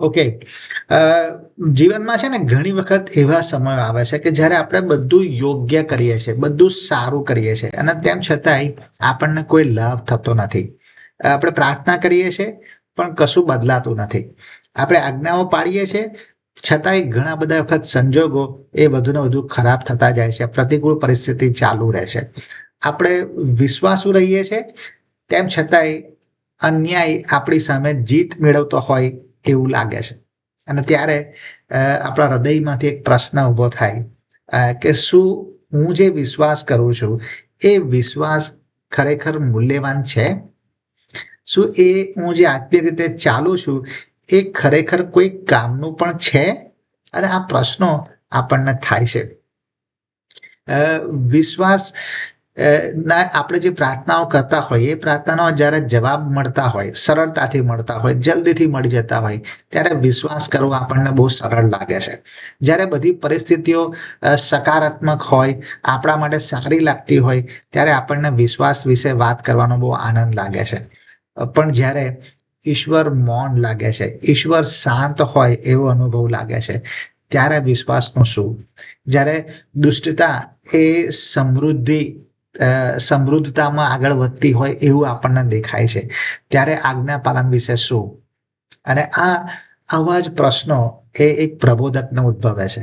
Okay. જીવનમાં છે ને ઘણી વખત એવા સમયો આવે છે કે જ્યારે આપણે બધું યોગ્ય કરીએ છીએ, બધું સારું કરીએ છીએ અને તેમ છતાંય આપણને કોઈ લાભ થતો નથી. આપણે પ્રાર્થના કરીએ છીએ પણ કશું બદલાતું નથી. આપણે આજ્ઞાઓ પાડીએ છીએ છતાંય ઘણા બધા વખત સંજોગો એ વધુ ને વધુ ખરાબ થતા જાય છે. પ્રતિકૂળ પરિસ્થિતિ ચાલુ રહે છે. આપણે વિશ્વાસુ રહીએ છીએ તેમ છતાંય અન્યાય આપણી સામે જીત મેળવતો હોય એવું લાગે છે. અને ત્યારે આપણા હૃદયમાંથી એક પ્રશ્ન ઊભો થાય કે શું હું જે વિશ્વાસ કરું છું એ વિશ્વાસ ખરેખર મૂલ્યવાન છે? શું એ હું જે આત્મીય રીતે ચાલું છું એ ખરેખર કોઈ કામનું પણ છે? અને આ પ્રશ્નો આપણને થાય છે. વિશ્વાસ ના આપણે જે પ્રાર્થનાઓ કરતા હોય એ પ્રાર્થનાનો જ્યારે જવાબ મળતા હોય, સરળતાથી મળતા હોય, જલ્દીથી મળી જતા હોય ત્યારે વિશ્વાસ કરવો આપણને બહુ સરળ લાગે છે. જ્યારે બધી પરિસ્થિતિઓ સકારાત્મક હોય, આપણા માટે સારી લાગતી હોય ત્યારે આપણને વિશ્વાસ વિશે વાત કરવાનો બહુ આનંદ લાગે છે. પણ જ્યારે ઈશ્વર મૌન લાગે છે, ઈશ્વર શાંત હોય એવો અનુભવ લાગે છે ત્યારે વિશ્વાસનું શું? જ્યારે દુષ્ટતા એ સમૃદ્ધતામાં આગળ વધતી હોય એવું આપણને દેખાય છે ત્યારે આજ્ઞા પાલન વિશે શું? અને આવા જ પ્રશ્નો એ એક પ્રબોધકને ઉદ્ભવે છે.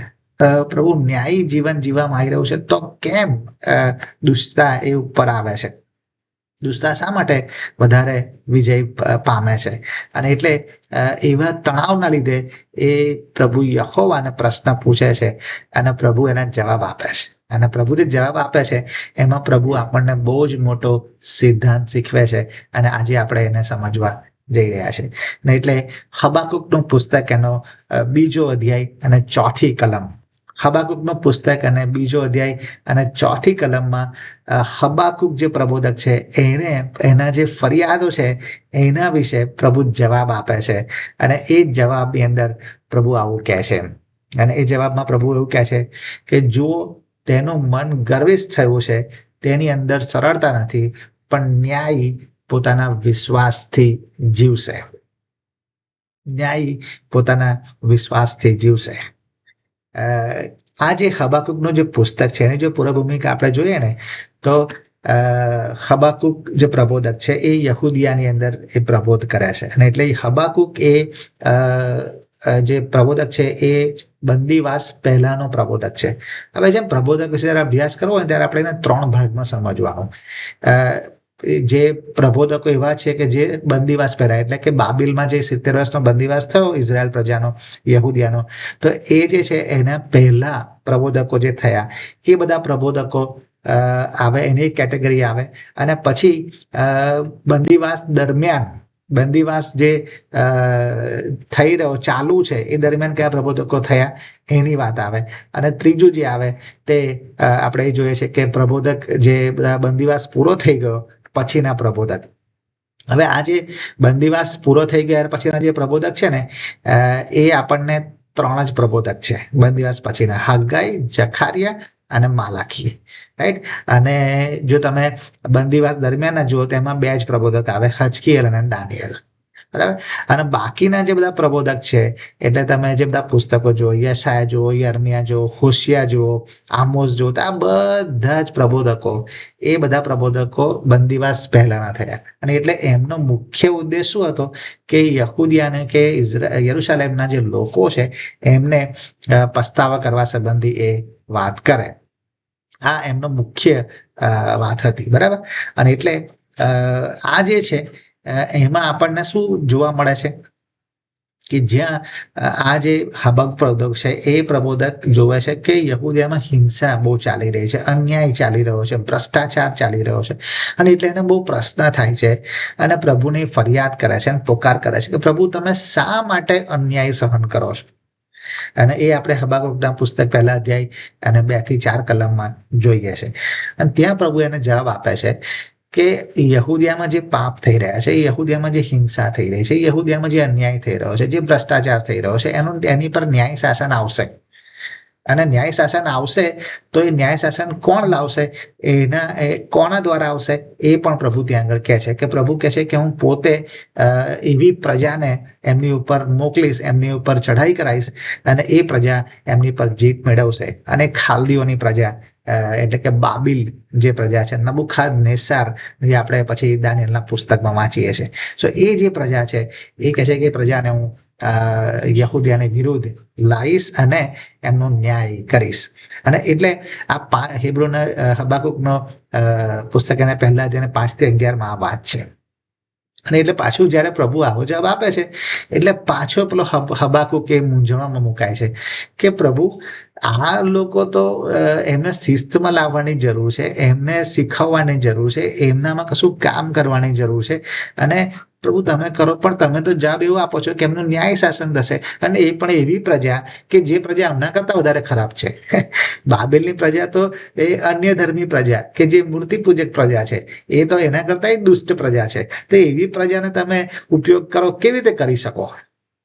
પ્રભુ ન્યાયી જીવન જીવવામાં આવી રહ્યું છે તો કેમ દુષ્ટતા એ ઉપર આવે છે? દુષ્ટતા શા માટે વધારે વિજય પામે છે? અને એટલે એવા તણાવના લીધે એ પ્રભુ યહોવાને પ્રશ્ન પૂછે છે અને પ્રભુ એને જવાબ આપે છે. અને પ્રભુ જે જવાબ આપે છે એમાં પ્રભુ આપણને બહુ જ મોટો સિદ્ધાંત શીખવે છે અને આજે આપણે એને સમજવા જઈ રહ્યા છે. ને એટલે હબાકુકનું પુસ્તક એનો 2 અધ્યાય અને 4 કલમ. હબાકુકનું પુસ્તક અને 2 અધ્યાય અને 4 કલમમાં હબાકુક જે પ્રબોધક છે એના જે ફરિયાદો છે એના વિશે પ્રભુ જવાબ આપે છે. અને એ જવાબની અંદર પ્રભુ આવું કહે છે. અને એ જવાબમાં પ્રભુ એવું કહે છે કે જો તેનું મન ગર્વિષ્ઠ થયું છે તેની અંદર સરળતા નથી, પણ ન્યાયી પોતાના વિશ્વાસથી જીવશે. ન્યાયી પોતાના વિશ્વાસથી જીવશે. આ જે હબાકુકનું જે પુસ્તક છે એની જો પૂર્વભૂમિકા આપણે જોઈએ ને તો હબાકુક જે પ્રબોધક છે એ યહૂદિયાની અંદર એ પ્રબોધ કરે છે. અને એટલે હબાકુક એ જે પ્રબોધક છે એ બંદીવાસ પહેલાનો પ્રબોધક છે. હવે જેમ પ્રબોધક વિશે જ્યારે અભ્યાસ કરવો હોય ત્યારે આપણે એને 3 ભાગમાં સમજવાનું. જે પ્રબોધકો એવા છે કે જે બંદીવાસ પહેલા એટલે કે બાબિલમાં જે 70 વર્ષનો બંદીવાસ થયો ઇઝરાયલ પ્રજાનો, યહૂદિયાનો, તો એ જે છે એના પહેલા પ્રબોધકો જે થયા એ બધા પ્રબોધકો આવે, એની કેટેગરી આવે. અને પછી બંદીવાસ દરમિયાન, બંદીવાસ જે થઈ રહ્યો ચાલુ છે એ દરમિયાન કયા પ્રબોધકો થયા એની વાત આવે. અને ત્રીજું જે આવે તે આપણે એ જોઈએ છે કે પ્રબોધક જે બધા બંદીવાસ પૂરો થઈ ગયો પછીના પ્રબોધક. હવે આ જે બંદીવાસ પૂરો થઈ ગયા પછીના જે પ્રબોધક છે ને એ આપણને 3 જ પ્રબોધક છે બંદીવાસ પછીના: હગ્ગાઈ, જખારિયા અને માલાખી. રાઈટ. અને જો તમે બંદીવાસ દરમિયાન જુઓ તો એમાં 2 જ પ્રબોધક આવે, હજકીએલ અને દાનિયેલ. બરાબર. અને બાકીના જે બધા પ્રબોધક છે એટલે તમે જે બધા પુસ્તકો જુઓ, યશાયા જુઓ, યર્મિયા જુઓ, હોશિયા જુઓ, આમોસ જુઓ, તો આ બધા જ પ્રબોધકો, એ બધા પ્રબોધકો બંદીવાસ પહેલાના થયા. અને એટલે એમનો મુખ્ય ઉદ્દેશ શું હતો કે યહૂદિયાને કે યરુશલેમના જે લોકો છે એમને પસ્તાવા કરવા સંબંધી એ વાત કરે. આ એમનો મુખ્ય વાત હતી. બરાબર. અને એટલે આ જે છે એમાં આપણને શું જોવા મળે છે કે જ્યાં આ જે હબાકુક પ્રબોધક છે એ પ્રબોધક જોવે છે કે યહૂદિયામાં હિંસા બહુ ચાલી રહી છે, અન્યાય ચાલી રહ્યો છે, ભ્રષ્ટાચાર ચાલી રહ્યો છે. અને એટલે એને બહુ પ્રશ્ન થાય છે અને પ્રભુની ફરિયાદ કરે છે અને પોકાર કરે છે કે પ્રભુ તમે શા માટે અન્યાય સહન કરો છો? અને એ આપણે હબાકુકના પુસ્તક 1 અધ્યાય અને 2 થી 4 કલમમાં જોઈએ છે. અને ત્યાં પ્રભુ એને જવાબ આપે છે કે યહૂદિયામાં જે પાપ થઈ રહ્યા છે, યહૂદિયામાં જે હિંસા થઈ રહી છે, યહૂદિયામાં જે અન્યાય થઈ રહ્યો છે, જે ભ્રષ્ટાચાર થઈ રહ્યો છે, એની પર ન્યાય શાસન આવશે. અને ન્યાય શાસન આવશે તો એ ન્યાય શાસન કોણ લાવશે, કોના દ્વારા આવશે એ પણ પ્રભુ ત્યાં આગળ કહે છે. કે પ્રભુ કહે છે કે હું પોતે એવી પ્રજાને એમની ઉપર મોકલીશ, એમની ઉપર ચઢાઈ કરાવીશ અને એ પ્રજા એમની પર જીત મેળવશે. અને ખાલદીઓની પ્રજા એટલે કે બાબિલ જે પ્રજા છે, નબુખાદનેસ્સાર જે આપણે પછી દાનિયેલના પુસ્તકમાં વાંચીએ છીએ, તો એ જે પ્રજા છે એ કહે છે કે પ્રજાને હું યહૂદિયાની વિરુદ્ધ લાવીશ અને એમનો ન્યાય કરીશ. અને એટલે આ હિબ્રુના હબાકુકનો પુસ્તક એને પહેલા અધ્યાયને 5 થી 11 આ વાત છે. અને એટલે પાછું જ્યારે પ્રભુ આવો જવાબ આપે છે એટલે પાછો પેલો હબાકુક એ મૂંઝવણમાં મુકાય છે કે પ્રભુ આ લોકો તો એમને શિસ્તમાં લાવવાની જરૂર છે, એમને શીખવવાની જરૂર છે, એમનામાં કશું કામ કરવાની જરૂર છે. અને પ્રભુ તમે કરો, પણ તમે તો જવાબ એવો આપો છો કે એમનું ન્યાય શાસન થશે, અને એ પણ એવી પ્રજા કે જે પ્રજા એમના કરતા વધારે ખરાબ છે. બાબેલની પ્રજા તો એ અન્ય ધર્મી પ્રજા કે જે મૂર્તિ પૂજક પ્રજા છે, એ તો એના કરતા દુષ્ટ પ્રજા છે. તો એવી પ્રજાને તમે ઉપયોગ કરો, કેવી રીતે કરી શકો?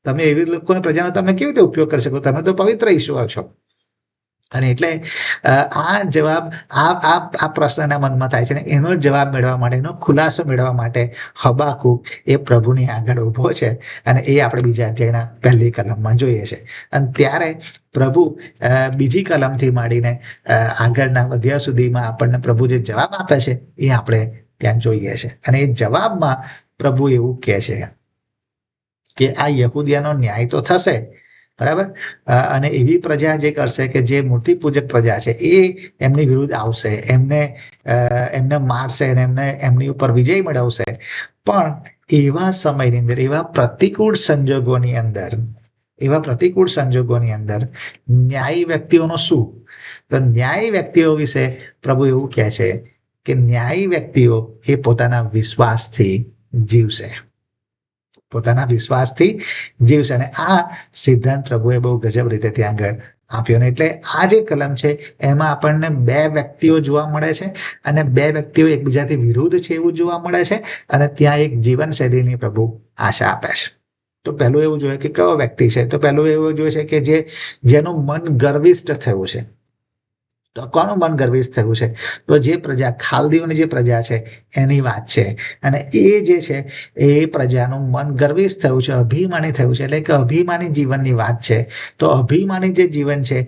તમે એવી લોકોની પ્રજાનો તમે કેવી રીતે ઉપયોગ કરી શકો? તમે તો પવિત્ર ઈશ્વર છો. અને એટલે આ જવાબ આ પ્રશ્નના મનમાં થાય છે, ને એનો જવાબ મેળવવા માટે, એનો ખુલાસો મેળવવા માટે હબાકુક એ પ્રભુની આગળ ઊભો છે. અને એ આપણે બીજા અધ્યાયના પહેલી કલમમાં જોઈએ છે. અને ત્યારે પ્રભુ બીજી કલમથી માંડીને આગળના અધ્યાય સુધીમાં આપણને પ્રભુ જે જવાબ આપે છે એ આપણે ત્યાં જોઈએ છે. અને એ જવાબમાં પ્રભુ એવું કહે છે કે આ યહૂદિયાનો ન્યાય તો થશે, બરાબર, અને એવી પ્રજા જે કરશે કે જે મૂર્તિ પૂજક પ્રજા છે એ એમની વિરુદ્ધ આવશે, એમને મારશે અને એમની ઉપર વિજય મેળવશે. પણ એવા સમયની અંદર, એવા પ્રતિકૂળ સંજોગોની અંદર ન્યાયી વ્યક્તિઓનો શું? તો ન્યાયી વ્યક્તિઓ વિશે પ્રભુ એવું કહે છે કે ન્યાયી વ્યક્તિઓ એ પોતાના વિશ્વાસથી જીવશે, પોતાના વિશ્વાસથી જીવશે. અને આ સિદ્ધાંત પ્રભુએ બહુ ગજબ રીતે ત્યાં આગળ આપ્યો. ને એટલે આ જે કલમ છે એમાં આપણને બે વ્યક્તિઓ જોવા મળે છે, અને બે વ્યક્તિઓ એકબીજાથી વિરુદ્ધ છે એવું જોવા મળે છે. અને ત્યાં એક જીવનશૈલીની પ્રભુ આશા આપે છે. તો પહેલું એવું જોઈએ કે કયો વ્યક્તિ છે? તો પહેલું એવું જોઈએ છે કે જેનું મન ગર્વિષ્ઠ થયું છે. તો કોનું મન ગર્વિષ્ઠ થયું છે? તો જે પ્રજા, ખાલદીઓની જે પ્રજા છે એની વાત છે. અને એ જે છે એ પ્રજાનું મન ગર્વિષ્ઠ થયું છે, અભિમાની થયું છે. એટલે કે અભિમાની જીવનની વાત છે. તો અભિમાની જે જીવન છે,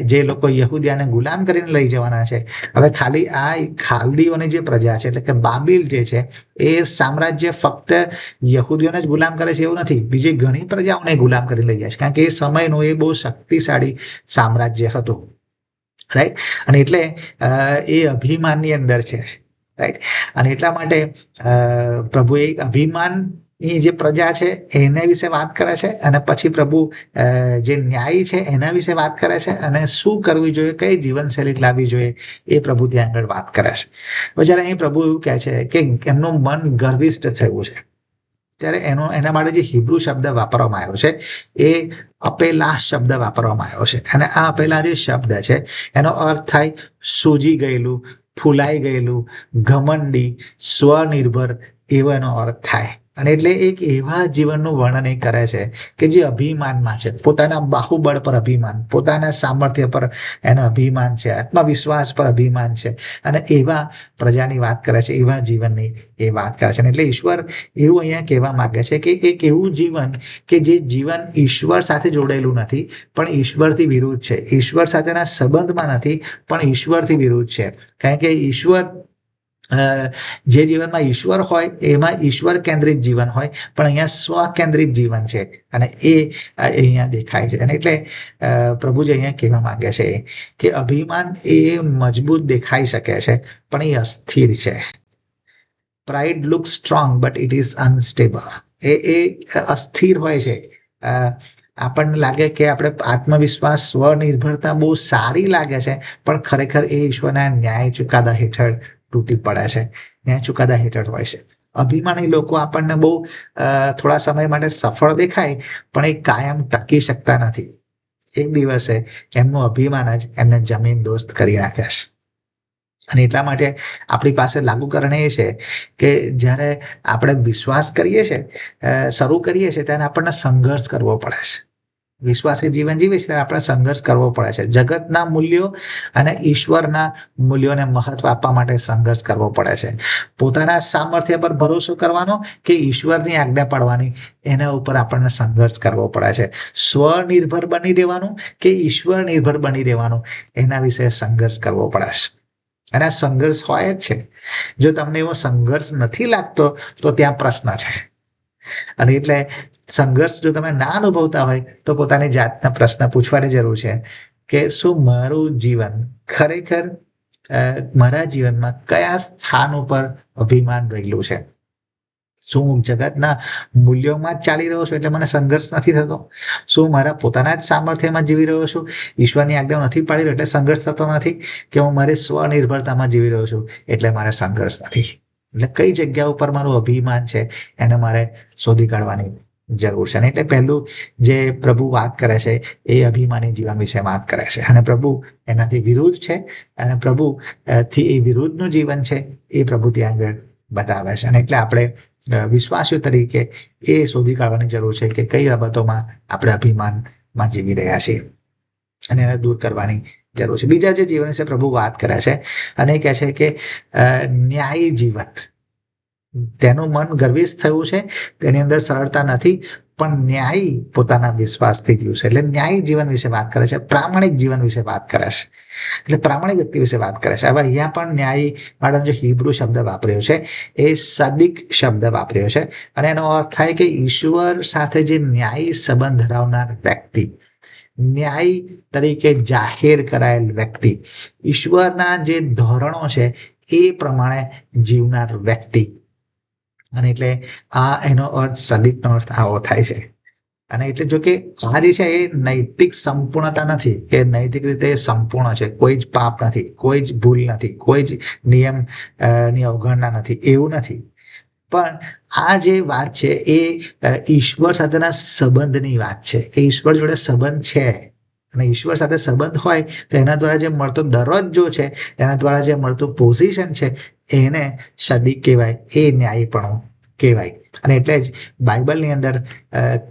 જે લોકો યહૂદિયાને ગુલામ કરીને લઈ જવાના છે, હવે ખાલી આ ખાલદીઓની જે પ્રજા છે એટલે કે બાબિલ જે છે એ સામ્રાજ્ય ફક્ત યહૂદીઓને જ ગુલામ કરે છે એવું નથી, બીજી ઘણી પ્રજાઓને ગુલામ કરીને લઈ જાય છે. કારણ કે એ સમયનું એ બહુ શક્તિશાળી સામ્રાજ્ય હતું, રાઈટ. અને એટલે એ અભિમાનની અંદર છે, રાઈટ. અને એટલા માટે પ્રભુ એક અભિમાનની જે પ્રજા છે એને વિશે વાત કરે છે, અને પછી પ્રભુ જે ન્યાય છે એના વિશે વાત કરે છે, અને શું કરવું જોઈએ, કઈ જીવનશૈલી લાવવી જોઈએ એ પ્રભુ ત્યાં આગળ વાત કરે છે. જ્યારે અહીં પ્રભુ એવું કહે છે કે એમનું મન ગર્વિષ્ઠ થયું છે, ત્યારે એના માટે જે હિબ્રુ શબ્દ વાપરવામાં આવ્યો છે એ અપેલા શબ્દ વાપરવામાં આવ્યો છે. અને આ અપેલા જે શબ્દ છે એનો અર્થ થાય સૂજી ગયેલું, ફૂલાઈ ગયેલું, ઘમંડી, સ્વનિર્ભર, એવો એનો અર્થ થાય. અને એટલે એક એવા જીવનનું વર્ણન એ કરે છે કે જે અભિમાનમાં છે, પોતાના બાહુબળ પર અભિમાન, પોતાના સામર્થ્ય પર એનો અભિમાન છે, આત્મવિશ્વાસ પર અભિમાન છે. અને એવા પ્રજાની વાત કરે છે, એવા જીવનની એ વાત કરે છે. એટલે ઈશ્વર એવું અહીંયા કહેવા માંગે છે કે એક એવું જીવન કે જે જીવન ઈશ્વર સાથે જોડાયેલું નથી પણ ઈશ્વરથી વિરુદ્ધ છે, ઈશ્વર સાથેના સંબંધમાં નથી પણ ઈશ્વરથી વિરુદ્ધ છે. કારણ કે ઈશ્વર, જે જીવનમાં ઈશ્વર હોય એમાં ઈશ્વર કેન્દ્રિત જીવન હોય, પણ અહીંયા સ્વ કેન્દ્રિત જીવન છે. અને એ અહીંયા દેખાય છે. અને એટલે પ્રભુ જે અહીંયા કહેવા માંગે છે કે અભિમાન એ મજબૂત દેખાઈ શકે છે પણ એ અસ્થિર છે. Pride look strong but it is unstable. એ અસ્થિર હોય છે. આપણને લાગે કે આપણે આત્મવિશ્વાસ, સ્વનિર્ભરતા બહુ સારી લાગે છે, પણ ખરેખર એ ઈશ્વરના ન્યાય ચુકાદા હેઠળ તૂટી પડે છે, ન્યાય ચુકાદા હેઠળ હોય છે. અભિમાની લોકો આપણને બહુ થોડા સમય માટે સફળ દેખાય પણ એ કાયમ ટકી શકતા નથી. એક દિવસે એમનું અભિમાન જ એમને જમીન દોસ્ત કરી નાખે છે. અને એટલા માટે આપણી પાસે લાગુકરણ એ છે કે જ્યારે આપણે વિશ્વાસ કરીએ છીએ, શરૂ કરીએ છીએ, ત્યારે આપણને સંઘર્ષ કરવો પડે છે. વિશ્વાસી જીવન જીવીએ છીએ ત્યારે આપણે સંઘર્ષ કરવો પડે છે. જગતના મૂલ્યો અને ઈશ્વરના મૂલ્યોને મહત્વ આપવા માટે સંઘર્ષ કરવો પડે છે. પોતાના સામર્થ્ય પર ભરોસો કરવાનો કે ઈશ્વરની આજ્ઞા પાડવાની, એના ઉપર આપણને સંઘર્ષ કરવો પડે છે. સ્વનિર્ભર બની રહેવાનું કે ઈશ્વર નિર્ભર બની રહેવાનું, એના વિશે સંઘર્ષ કરવો પડે છે. અને આ સંઘર્ષ હોય જ છે. જો તમને એવો સંઘર્ષ નથી લાગતો તો ત્યાં પ્રશ્ન છે. અને એટલે સંઘર્ષ જો તમે ના અનુભવતા હોય તો પોતાની જાતના પ્રશ્ન પૂછવાની જરૂર છે કે શું મારું જીવન ખરેખર મારા જીવનમાં કયા સ્થાન ઉપર અભિમાન રહેલું છે? શું હું જગતના મૂલ્યોમાં જ ચાલી રહ્યો છું એટલે મને સંઘર્ષ નથી થતો? શું મારા પોતાના જ સામર્થ્યમાં જીવી રહ્યો છું, ઈશ્વરની આજ્ઞા નથી પાડી રહ્યો એટલે સંઘર્ષ થતો નથી? કે હું મારી સ્વનિર્ભરતામાં જીવી રહ્યો છું એટલે મારે સંઘર્ષ નથી? એટલે કઈ જગ્યા ઉપર મારું અભિમાન છે એને મારે શોધી કાઢવાની જરૂર છે. અને એટલે પહેલું જે પ્રભુ વાત કરે છે એ અભિમાની જીવન વિશે વાત કરે છે. અને પ્રભુ એનાથી વિરુદ્ધ છે, અને પ્રભુ થી એ વિરુદ્ધનું જીવન છે એ પ્રભુ ત્યાં આગળ બતાવે છે. અને એટલે આપણે વિશ્વાસીઓ તરીકે એ શોધી કાઢવાની જરૂર છે કે કઈ બાબતોમાં આપણે અભિમાનમાં જીવી રહ્યા છીએ અને એને દૂર કરવાની જરૂર છે. બીજા જે જીવન વિશે પ્રભુ વાત કરે છે અને કહે છે કે ન્યાયી જીવન, તેનું મન ગર્વિષ્ઠ થયું છે, તેની અંદર સરળતા નથી, પણ ન્યાયી પોતાના વિશ્વાસથી જીવશે. એટલે ન્યાયી જીવન વિશે વાત કરે છે, પ્રામાણિક જીવન વિશે વાત કરે છે. એટલે પ્રામાણિક વ્યક્તિ વિશે વાત કરે છે. હવે અહીંયા પણ ન્યાયી માટે જે હિબ્રુ શબ્દ વાપર્યો છે એ સદિક શબ્દ વાપર્યો છે, અને એનો અર્થ થાય કે ઈશ્વર સાથે જે ન્યાયી સંબંધ ધરાવનાર વ્યક્તિ, ન્યાય તરીકે જાહેર કરાયેલ વ્યક્તિ, ઈશ્વરના જે ધોરણો છે એ પ્રમાણે જીવનાર વ્યક્તિ. અને એટલે આ એનો અર્થ સદિકનો અર્થ આવો થાય છે. અને એટલે જો કે આ જે છે એ નૈતિક સંપૂર્ણતા નથી કે નૈતિક રીતે સંપૂર્ણ છે, કોઈ જ પાપ નથી, કોઈ જ ભૂલ નથી, કોઈ જ નિયમ ની અવગણના નથી, એવું નથી. પણ આ જે વાત છે એ ઈશ્વર સાથેના સંબંધની વાત છે કે ઈશ્વર જોડે સંબંધ છે, અને ઈશ્વર સાથે સંબંધ હોય તો એના દ્વારા જે મળતો દરજ્જો છે, એના દ્વારા જે મળતું પોઝિશન છે, એને સદિક કહેવાય, એ ન્યાયીપણું કહેવાય. અને એટલે જ બાઇબલની અંદર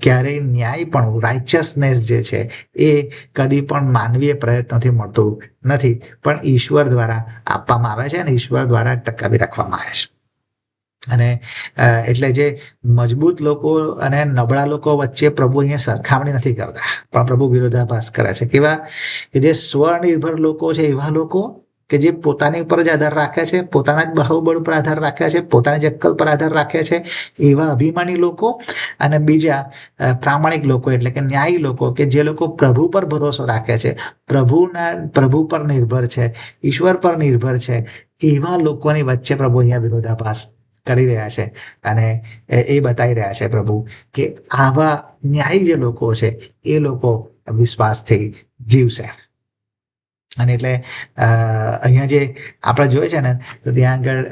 ક્યારેય ન્યાયપણું, રાઇચસનેસ જે છે એ કદી પણ માનવીય પ્રયત્નોથી મળતું નથી, પણ ઈશ્વર દ્વારા આપવામાં આવે છે અને ઈશ્વર દ્વારા ટકાવી રાખવામાં આવે છે. અને એટલે જે મજબૂત લોકો અને નબળા લોકો વચ્ચે પ્રભુ અહીંયા સરખામણી નથી કરતા, પણ પ્રભુ વિરોધાભાસ કરે છે. કેવા કે જે સ્વનિર્ભર લોકો છે, એવા લોકો કે જે પોતાની ઉપર જ આધાર રાખે છે, પોતાના જ બાહુબળ પર આધાર રાખે છે, પોતાની જ અક્કલ પર આધાર રાખે છે, એવા અભિમાની લોકો. અને બીજા પ્રામાણિક લોકો એટલે કે ન્યાયી લોકો કે જે લોકો પ્રભુ પર ભરોસો રાખે છે, પ્રભુ પર નિર્ભર છે, ઈશ્વર પર નિર્ભર છે, એવા લોકોની વચ્ચે પ્રભુ અહીંયા વિરોધાભાસ કરી રહ્યા છે. અને એ બતાવી રહ્યા છે પ્રભુ કે આવા ન્યાયી જે લોકો છે એ લોકો વિશ્વાસથી જીવશે. અને એટલે અહીંયા જે આપણે જોઈએ છે ને તો ત્યાં આગળ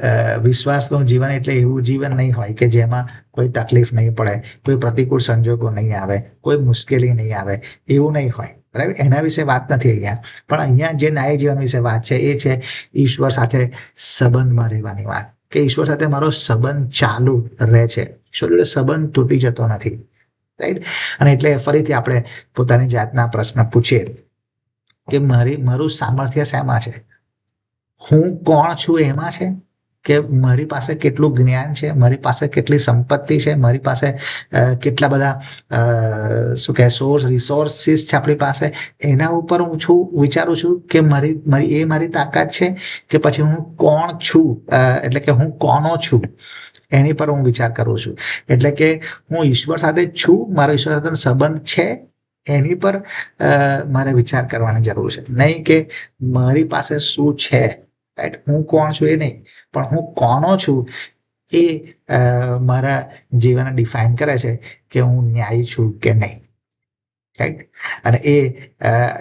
વિશ્વાસનું જીવન એટલે એવું જીવન નહીં હોય કે જેમાં કોઈ તકલીફ નહીં પડે, કોઈ પ્રતિકૂળ સંજોગો નહીં આવે, કોઈ મુશ્કેલી નહીં આવે, એવું નહીં હોય. બરાબર, એના વિશે વાત નથી અહીંયા. પણ અહીંયા જે ન્યાય જીવન વિશે વાત છે એ છે ઈશ્વર સાથે સંબંધમાં રહેવાની વાત, કે ઈશ્વર સાથે મારો સંબંધ ચાલુ રહે છે, ઈશ્વર જોડે સંબંધ તૂટી જતો નથી. રાઈટ. અને એટલે ફરીથી આપણે પોતાની જાતના પ્રશ્ન પૂછીએ કે મારું સામર્થ્ય શેમાં છે? હું કોણ છું એમાં છે? કે મારી પાસે કેટલું જ્ઞાન છે, મારી પાસે કેટલી સંપત્તિ છે, મારી પાસે કેટલા બધા શું કહે રિસોર્સિસ છે આપણી પાસે, એના ઉપર હું વિચારું છું કે મારી તાકાત છે, કે પછી હું કોણ છું, એટલે કે હું કોનો છું એની પર હું વિચાર કરું છું. એટલે કે હું ઈશ્વર સાથે છું, મારો ઈશ્વર સાથે સંબંધ છે, એની પર મારે વિચાર કરવાની જરૂર છે. નહીં કે મારી પાસે શું છે, રાઈટ, હું કોણ છું એ નહીં, પણ હું કોનો છું એ મારા જીવનને ડિફાઇન કરે છે કે હું ન્યાયી છું કે નહીં. રાઈટ. અને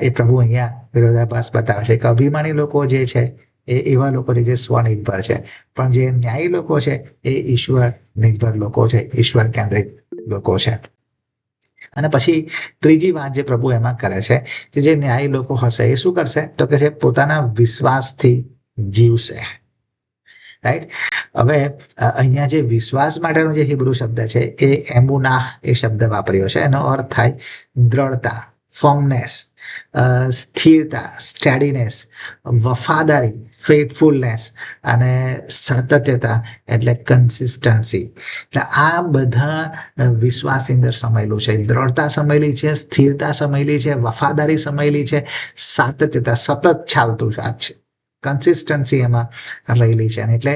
એ પ્રભુ અહીંયા વિરોધાભાસ બતાવે છે કે અભિમાની લોકો જે છે એ એવા લોકો છે જે સ્વનિર્ભર છે, પણ જે ન્યાયી લોકો છે એ ઈશ્વર નિર્ભર લોકો છે, ઈશ્વર કેન્દ્રિત લોકો છે. અને પછી ત્રીજી વાત જે પ્રભુ એમાં કરે છે કે જે ન્યાયી લોકો હશે એ શું કરશે? તો કે છે પોતાના વિશ્વાસથી જીવશે. રાઈટ. હવે અહીંયા જે વિશ્વાસ માટેનો જે હિબ્રુ શબ્દ છે એ એમુનાહ એ શબ્દ વાપર્યો છે. એનો અર્થ થાય દ્રઢતા, ફર્મનેસ, સ્થિરતા, સ્ટેડીનેસ, વફાદારી, ફેથફુલનેસ અને સાતત્યતા એટલે કન્સિસ્ટન્સી. એટલે આ બધા વિશ્વાસની અંદર સમાયેલું છે. દ્રઢતા સમાયેલી છે, સ્થિરતા સમાયેલી છે, વફાદારી સમાયેલી છે, સાતત્યતા સતત ચાલતું છે, કન્સિસ્ટન્સી એમાં રહેલી છે. એટલે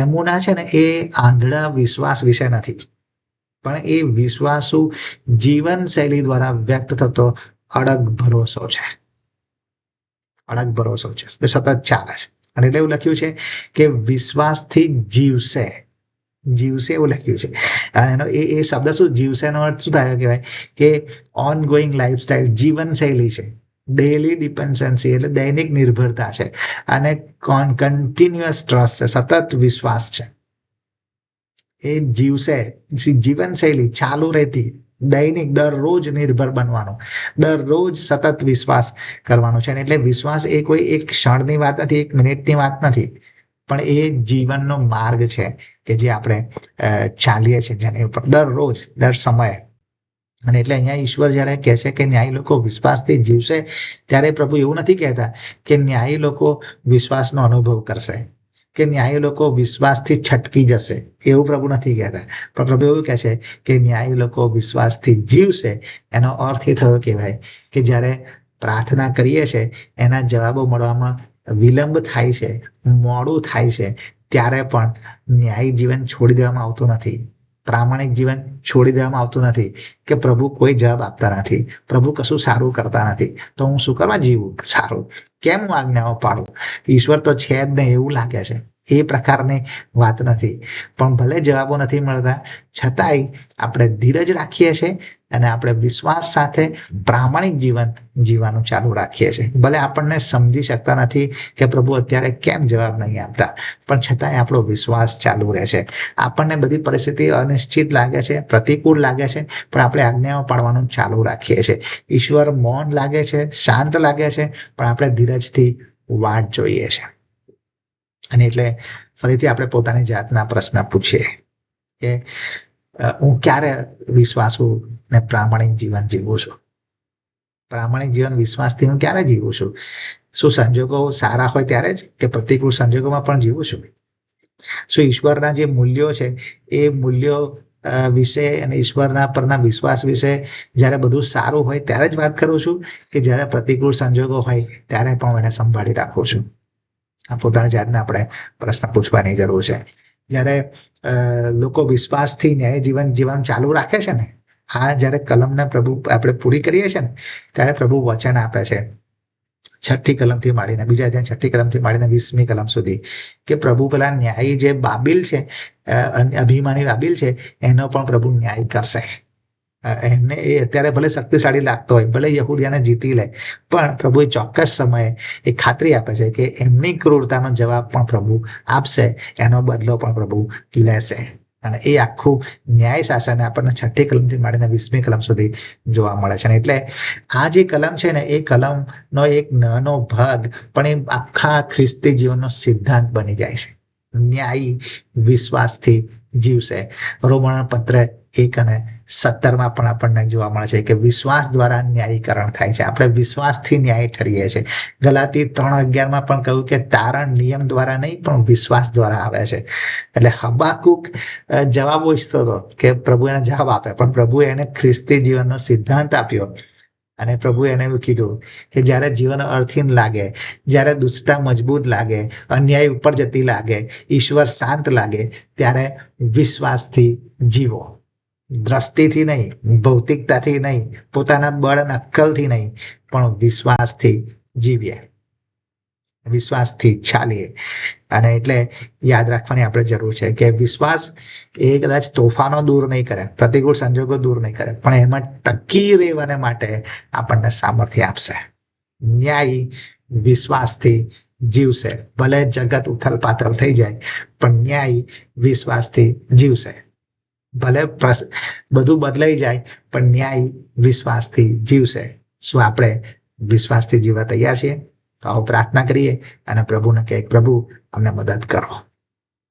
એમુના છે ને એ આંધળા વિશ્વાસ વિશે નથી, પણ એ વિશ્વાસુ જીવનશૈલી દ્વારા વ્યક્ત થતો અડગ ભરોસો છે. અડગ ભરોસો છે, તે સતત ચાલે છે. અને એટલે એવું લખ્યું છે કે વિશ્વાસથી જીવશે, જીવશે એવું લખ્યું છે. અને એનો એ શબ્દ શું જીવશે એનો અર્થ શું થાય કહેવાય કે ઓન ગોઈંગ લાઈફસ્ટાઈલ, જીવનશૈલી છે, ડેલી ડિપેન્ડન્સી એટલે દૈનિક નિર્ભરતા છે, અને કન્ટિન્યુઅસ ટ્રસ્ટ છે, સતત વિશ્વાસ છે. એ જીવશે, જીવનશૈલી ચાલુ રહેતી, દૈનિક દરરોજ નિર્ભર બનવાનું, દરરોજ સતત વિશ્વાસ કરવાનો છે. એટલે વિશ્વાસ એ કોઈ એક ક્ષણની વાત નથી, એક મિનિટની વાત નથી, પણ એ જીવનનો માર્ગ છે કે જે આપણે ચાલીએ છીએ જેની ઉપર દરરોજ દર સમયે. અને એટલે અહીંયા ઈશ્વર જ્યારે કહે છે કે ન્યાયી લોકો વિશ્વાસથી જીવશે, ત્યારે પ્રભુ એવું નથી કહેતા કે ન્યાયી લોકો વિશ્વાસનો અનુભવ કરશે, કે ન્યાયી લોકો વિશ્વાસથી છટકી જશે, એવું પ્રભુ નથી કહેતા. પણ પ્રભુ એવું કહે છે કે ન્યાયી લોકો વિશ્વાસથી જીવશે. એનો અર્થ એ થયો કહેવાય કે જ્યારે પ્રાર્થના કરીએ છીએ એના જવાબો મળવામાં વિલંબ થાય છે, મોડું થાય છે, ત્યારે પણ ન્યાયી જીવન છોડી દેવામાં આવતું નથી, પ્રામાણિક જીવન છોડી દેવામાં આવતું નથી કે પ્રભુ કોઈ જવાબ આપતા નથી, પ્રભુ કશું સારું કરતા નથી, તો હું શું કરવા જીવું સારું, કેમ હું આજ્ઞાઓ પાડું, ઈશ્વર તો છે જ નહીં એવું લાગે છે, એ પ્રકારની વાત નથી. પણ ભલે જવાબો નથી મળતા છતાંય આપણે ધીરજ રાખીએ છીએ અને આપણે વિશ્વાસ સાથે પ્રામાણિક જીવન જીવવાનું ચાલુ રાખીએ છીએ. ભલે આપણને સમજી શકતા નથી કે પ્રભુ અત્યારે કેમ જવાબ નહીં આપતા, પણ છતાંય આપણો વિશ્વાસ ચાલુ રહે છે. આપણને બધી પરિસ્થિતિ અનિશ્ચિત લાગે છે, પ્રતિકૂળ લાગે છે, પણ આપણે આજ્ઞાઓ પાડવાનું ચાલુ રાખીએ છીએ. ઈશ્વર મૌન લાગે છે, શાંત લાગે છે, પણ આપણે ધીરજથી વાટ જોઈએ છે. અને એટલે ફરીથી આપણે પોતાની જાતના પ્રશ્ન પૂછીએ કે હું ક્યારે વિશ્વાસુ ને પ્રામાણિક જીવન જીવું છું? પ્રામાણિક જીવન વિશ્વાસથી હું ક્યારે જીવું છું? શું સંજોગો સારા હોય ત્યારે જ, કે પ્રતિકૂળ સંજોગોમાં પણ જીવું છું? શું ઈશ્વરના જે મૂલ્યો છે એ મૂલ્યો વિશે અને ઈશ્વરના પરના વિશ્વાસ વિશે જ્યારે બધું સારું હોય ત્યારે જ વાત કરું છું, કે જ્યારે પ્રતિકૂળ સંજોગો હોય ત્યારે પણ એને સંભાળી રાખું છું? આ પોતાની જાતને આપણે પ્રશ્ન પૂછવાની જરૂર છે. જ્યારે લોકો વિશ્વાસથી ન્યાય જીવન જીવન ચાલુ રાખે છે ને, આ જ્યારે કલમને પ્રભુ આપણે પૂરી કરીએ છીએ ને, ત્યારે પ્રભુ વચન આપે છે 6ઠ્ઠી કલમથી માંડીને બીજા અધ્યાય 6ઠ્ઠી કલમથી માંડીને 20મી કલમ સુધી, કે પ્રભુ પેલા ન્યાયી જે બાબિલ છે, અભિમાની બાબિલ છે, એનો પણ પ્રભુ ન્યાય કરશે. એમને એ અત્યારે ભલે શક્તિશાળી લાગતો હોય, ભલે યહૂદીયાને જીતી લે, પણ પ્રભુ એ ચોક્કસ સમયે એ ખાતરી આપે છે કે એમની ક્રૂરતાનો જવાબ પણ પ્રભુ આપશે, એનો બદલો પણ પ્રભુ લેશે. અને એ આખું ન્યાય શાસન આપણને 6ઠ્ઠી કલમથી માંડીને 20મી કલમ સુધી જોવા મળે છે. એટલે આ જે કલમ છે ને, એ કલમનો એક નાનો ભાગ પણ એ આખા ખ્રિસ્તી જીવનનો સિદ્ધાંત બની જાય છે. ન્યાયી વિશ્વાસથી જીવશે. રોમન પત્ર 1 અને 17 પણ આપણને જોવા મળે છે કે વિશ્વાસ દ્વારા ન્યાયીકરણ થાય છે, આપણે વિશ્વાસથી ન્યાય ઠરીએ છીએ. ગલાતી 3:11 પણ કહ્યું કે તારણ નિયમ દ્વારા નહીં પણ વિશ્વાસ દ્વારા આવે છે. એટલે હબાકુક જવાબ ઈચ્છતો હતો કે પ્રભુ એને જવાબ આપે, પણ પ્રભુએ એને ખ્રિસ્તી જીવનનો સિદ્ધાંત આપ્યો. અને પ્રભુએ એને એવું કીધું કે જ્યારે જીવન અર્થહીન લાગે, જ્યારે દુષ્ટતા મજબૂત લાગે, અન્યાય ઉપર જતી લાગે, ઈશ્વર શાંત લાગે, ત્યારે વિશ્વાસથી જીવો. દ્રષ્ટિથી નહીં, ભૌતિકતાથી નહીં, પોતાના બળ અને અક્કલથી નહીં, પણ વિશ્વાસથી જીવીએ, વિશ્વાસથી ચાલીએ. અને એટલે યાદ રાખવાની આપણે જરૂર છે કે વિશ્વાસ એ કદાચ તોફાનો દૂર નહીં કરે, પ્રતિકૂળ સંજોગો દૂર નહીં કરે, પણ એમાં ટકી રહેવાને માટે આપણને સામર્થ્ય આપશે. ન્યાયી વિશ્વાસથી જીવશે. ભલે જગત ઉથલ પાથલ થઈ જાય, પણ ન્યાયી વિશ્વાસથી જીવશે. ભલે બધું બદલાઈ જાય, પણ ન્યાયી વિશ્વાસથી જીવશે. શું આપણે વિશ્વાસથી જીવવા તૈયાર છીએ? તો આવો પ્રાર્થના કરીએ અને પ્રભુને કહે, પ્રભુ અમને મદદ કરો.